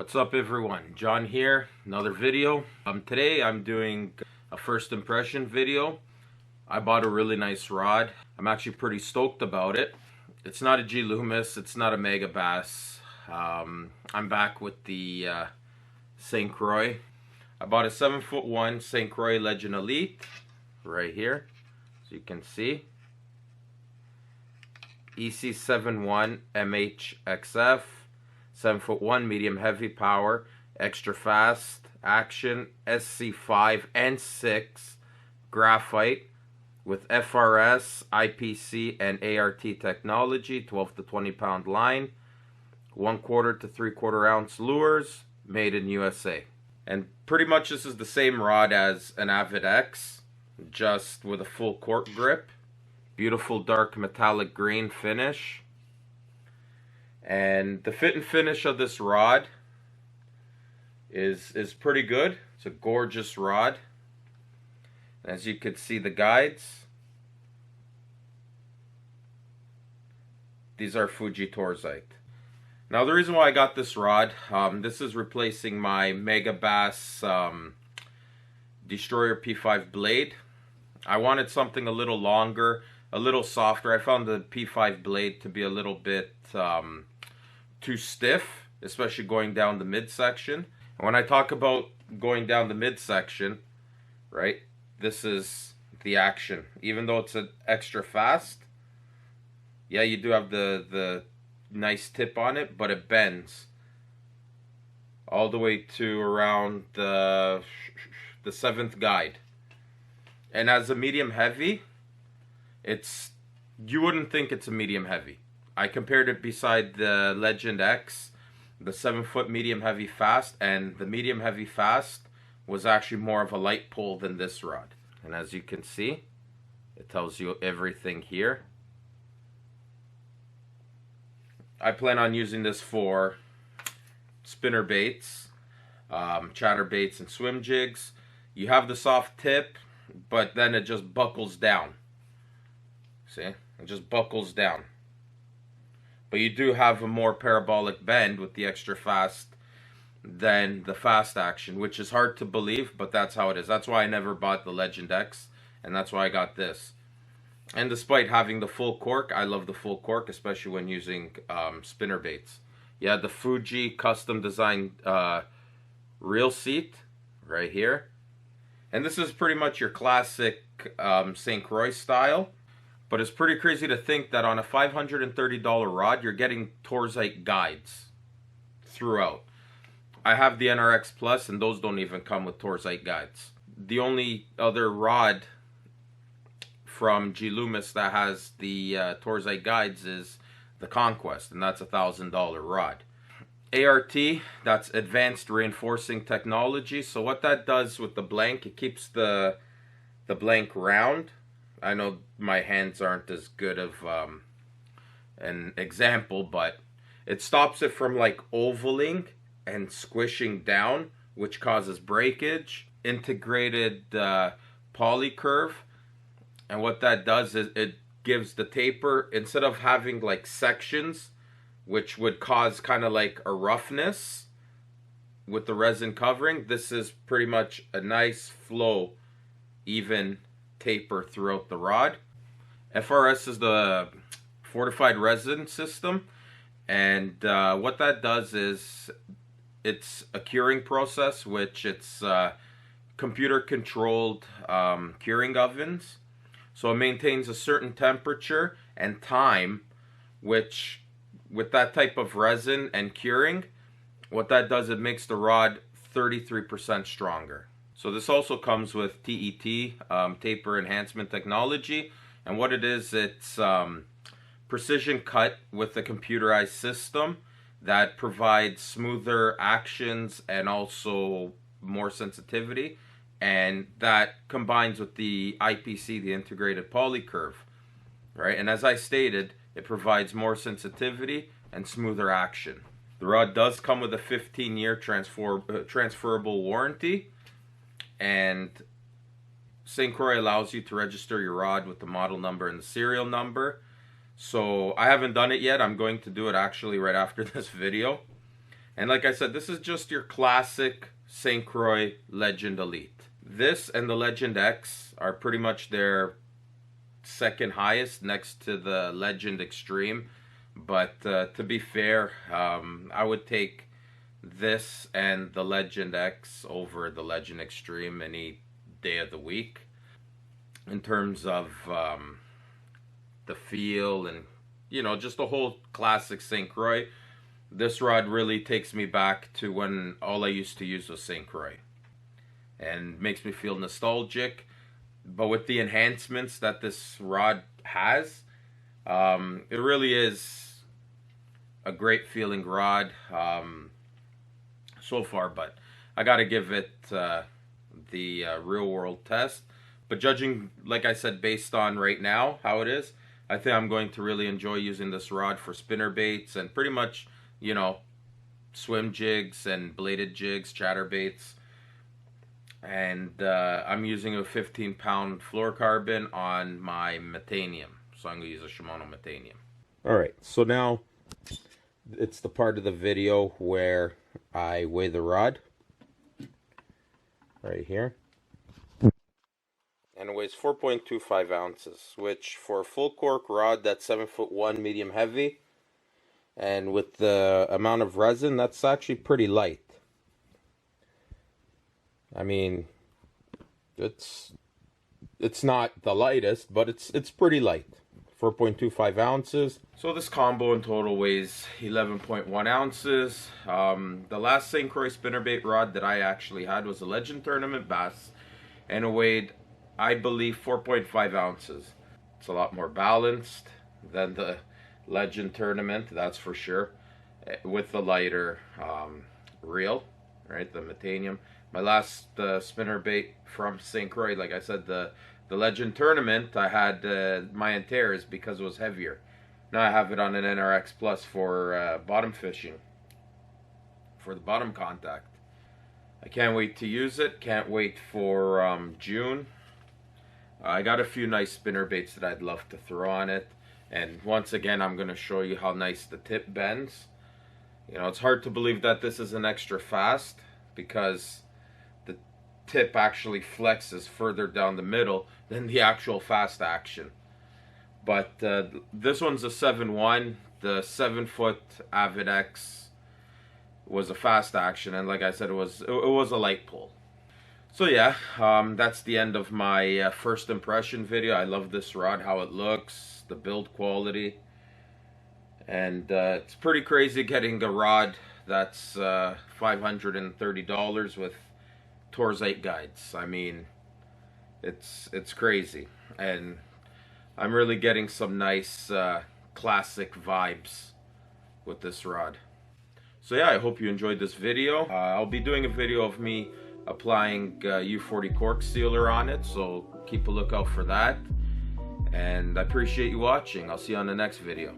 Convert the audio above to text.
What's up everyone, John here, another video. Today I'm doing a first impression video. I bought a really nice rod. I'm actually pretty stoked about it. It's not a G Loomis, it's not a Mega Bass. I'm back with the St. Croix. I bought a 7'1" St. Croix Legend Elite right here, so you can see. EC71 MHXF. 7'1", medium heavy power, extra fast action, SC5 and 6 graphite with FRS, IPC, and ART technology, 12 to 20 pound line, 1/4 to 3/4 ounce lures, made in USA. And pretty much this is the same rod as an Avid X, just with a full cork grip. Beautiful dark metallic green finish. And the fit and finish of this rod is pretty good. It's a gorgeous rod. As you can see, the guides, these are Fuji Torzite. Now the reason why I got this rod, this is replacing my Mega Bass Destroyer P5 blade. I wanted something a little longer, a little softer. I found the P5 blade to be a little bit too stiff, especially going down the midsection. And when I talk about going down the midsection, right, this is the action. Even though it's an extra fast, yeah, you do have the nice tip on it, but it bends all the way to around the 7th guide. And as a medium heavy, you wouldn't think it's a medium heavy. I compared it beside the Legend X, the 7-foot medium heavy fast, and the medium heavy fast was actually more of a light pull than this rod. And as you can see, it tells you everything here. I plan on using this for spinner baits, chatter baits, and swim jigs. You have the soft tip, but then it just buckles down. See? It just buckles down. But you do have a more parabolic bend with the extra fast than the fast action, which is hard to believe, but that's how it is. That's why I never bought the Legend X, and that's why I got this. And despite having the full cork, I love the full cork, especially when using spinner baits. Yeah, the Fuji custom designed reel seat right here. And this is pretty much your classic St. Croix style. But it's pretty crazy to think that on a $530 rod, you're getting Torzite guides throughout. I have the NRX Plus, and those don't even come with Torzite guides. The only other rod from G Loomis that has the Torzite guides is the Conquest, and that's a $1,000 rod. ART, that's Advanced Reinforcing Technology. So what that does with the blank, it keeps the blank round. I know my hands aren't as good of an example, but it stops it from like ovaling and squishing down, which causes breakage. Integrated poly curve, and what that does is it gives the taper, instead of having like sections, which would cause kind of like a roughness with the resin covering, this is pretty much a nice flow, even taper throughout the rod. FRS is the fortified resin system, and what that does is it's a curing process, which it's computer controlled curing ovens, so it maintains a certain temperature and time, which with that type of resin and curing, what that does, it makes the rod 33% stronger. So this also comes with TET, taper enhancement technology, and what it is, it's precision cut with a computerized system that provides smoother actions and also more sensitivity, and that combines with the IPC, the integrated poly curve, right? And as I stated, it provides more sensitivity and smoother action. The rod does come with a 15-year transferable warranty. And St. Croix allows you to register your rod with the model number and the serial number. So I haven't done it yet. I'm going to do it actually right after this video. And like I said, this is just your classic St. Croix Legend Elite. This and the Legend X are pretty much their second highest next to the Legend Extreme. But to be fair, I would take this and the Legend X over the Legend Extreme any day of the week. In terms of the feel and, you know, just the whole classic St. Croix, this rod really takes me back to when all I used to use was St. Croix. And makes me feel nostalgic. But with the enhancements that this rod has, it really is a great feeling rod so far. But I got to give it the real world test. But judging, like I said, based on right now how it is, I think I'm going to really enjoy using this rod for spinner baits and pretty much, you know, swim jigs and bladed jigs, chatterbaits. And I'm using a 15-pound fluorocarbon on my Metanium. So I'm going to use a Shimano Metanium. Alright, so now it's the part of the video where I weigh the rod. Right here. And it weighs 4.25 ounces, which for a full cork rod that's 7'1", medium heavy, and with the amount of resin, that's actually pretty light. I mean, it's not the lightest, but it's pretty light. 4.25 ounces. So this combo in total weighs 11.1 ounces. The last St. Croix spinnerbait rod that I actually had was a Legend Tournament Bass, and it weighed, I believe, 4.5 ounces. It's a lot more balanced than the Legend Tournament, that's for sure, with the lighter reel, right, the Metanium. My last spinnerbait from St. Croix, like I said, the Legend Tournament, I had my Antares because it was heavier. Now I have it on an NRX Plus for bottom fishing, for the bottom contact. I can't wait to use it. Can't wait for June. I got a few nice spinnerbaits that I'd love to throw on it. And once again, I'm going to show you how nice the tip bends. You know, it's hard to believe that this is an extra fast because the tip actually flexes further down the middle than the actual fast action. But this one's a 7.1. The 7-foot Avid X was a fast action, and like I said, it was a light pull. So yeah, that's the end of my first impression video. I love this rod, how it looks, the build quality, and it's pretty crazy getting a rod that's $530 with Torzite guides. I mean, it's crazy, and I'm really getting some nice classic vibes with this rod. So yeah, I hope you enjoyed this video. I'll be doing a video of me applying U40 cork sealer on it, so keep a lookout for that. And I appreciate you watching. I'll see you on the next video.